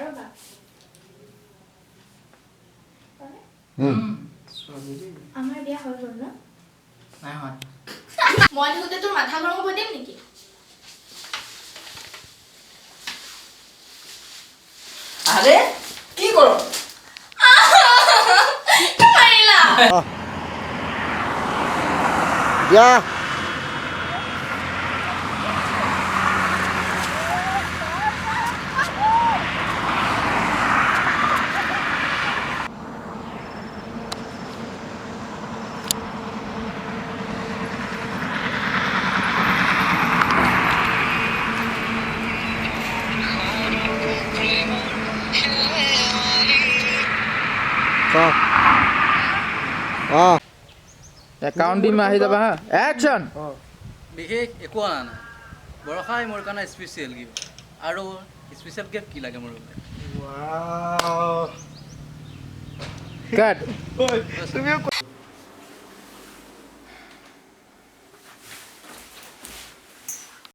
ৰবা আমাৰ বিয়া হৈ গ'ল ন নাই হয় মই থাকোঁতে তোৰ মাথা গৰম হ'ব দিম নেকি আৰে কি কৰো মাৰিলা দিয়া কাউন্টিং আহি যাবা হা একশন বিশেষ একো অনা নাই বৰষাই মোৰ কাৰণে স্পেচিয়েল গিফ্ট আৰু স্পেচিয়েল গিফ্ট কি লাগে মোৰ কাট তুমি